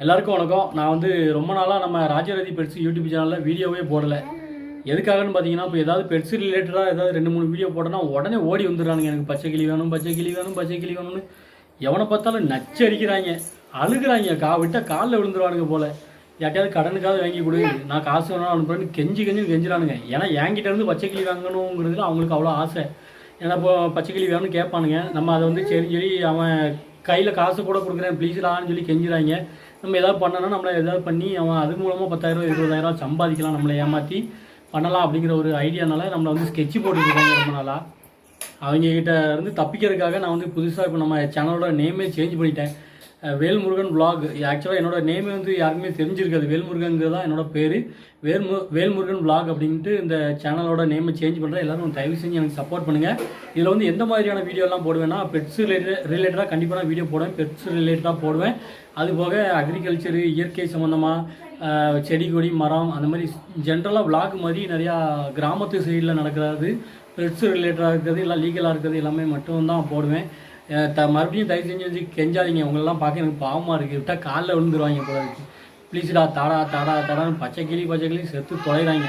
எல்லாருக்கும் வணக்கம். நான் வந்து ரொம்ப நாளாக நம்ம ராஜரதி பெட்ஸ் யூடியூப் சேனலில் வீடியோவே போடலை. எதுக்காகன்னு பார்த்தீங்கன்னா, இப்போ ஏதாவது பெட்ஸ் ரிலேட்டடாக ஏதாவது 2-3 வீடியோ போட்டோன்னா உடனே ஓடி வந்துடுறானுங்க. எனக்கு பச்சை கிளி வேணும், பச்சை கிளி வேணும், பச்சை கிளி வேணும்னு எவனை பார்த்தாலும் நச்சரிக்கிறாங்க, அழுகிறாங்க, விட்டால் காலில் விழுந்துருவானுங்க போல். யார்ட்டையாவது கடனுக்காவது வாங்கி கொடு, நான் காசு வேணும் அனுப்புறேன்னு கெஞ்சிறானுங்க. ஏன்னா என்கிட்ட இருந்து பச்சை கிளி வாங்கணுங்கிறதுல அவங்களுக்கு அவ்வளோ ஆசை. ஏன்னா இப்போ பச்சை கிளி வேணும்னு கேட்பானுங்க. நம்ம அதை வந்து சரி சொல்லி அவன் கையில் காசு கூட கொடுக்குறேன் ப்ளீஸ்டான்னு சொல்லி கெஞ்சிறாங்க. நம்ம எதாவது பண்ணோன்னா நம்மளை எதாவது பண்ணி அவன் அது மூலமாக 10,000 20,000 சம்பாதிக்கலாம், நம்மளை ஏமாற்றி பண்ணலாம் அப்படிங்கிற ஒரு ஐடியானால நம்மளை வந்து ஸ்கெட்சு போட்டுருக்காங்க ரொம்ப நாளாக. அவங்ககிட்ட இருந்து தப்பிக்கிறதுக்காக நான் வந்து புதுசாக இப்போ நம்ம சேனலோட நேமே சேஞ்ச் பண்ணிட்டேன். வேல்முருகன் vlog. ஆக்சுவலாக என்னோட நேமே வந்து யாருக்குமே தெரிஞ்சிருக்காது. வேல்முருகங்கிறது தான் என்னோட பேர். வேல்முருகன் vlog அப்படின்ட்டு இந்த சேனலோட நேமை சேஞ்ச் பண்ணுறேன். எல்லோரும் தயவு செஞ்சு எனக்கு சப்போர்ட் பண்ணுங்கள். இதில் வந்து எந்த மாதிரியான வீடியோலாம் போடுவேன்னா, பெட்ஸ் ரிலேட்டடாக கண்டிப்பாக நான் வீடியோ போடுவேன். பெட்ஸ் ரிலேட்டடாக போடுவேன். அதுபோக அக்ரிகல்ச்சரு, இயற்கை சம்மந்தமாக, செடி கொடி மரம், அந்த மாதிரி ஜென்ரலாக vlog மாதிரி நிறையா கிராமத்து சைடில் நடக்கிறது, பெட்ஸ் ரிலேட்டடாக இருக்கிறது, எல்லாம் லீகலாக இருக்கிறது எல்லாமே மட்டும்தான் போடுவேன். மறுபடியும் தயவு செஞ்சு கெஞ்சாதீங்க. உங்களெல்லாம் பார்க்க எனக்கு பாவமாக இருக்குது. விட்டால் காலில் விழுந்துருவாங்க போல இருக்குது. ப்ளீஸ்டா தாடான்னு பச்சை கிளி செத்து தொலைகிறாங்க.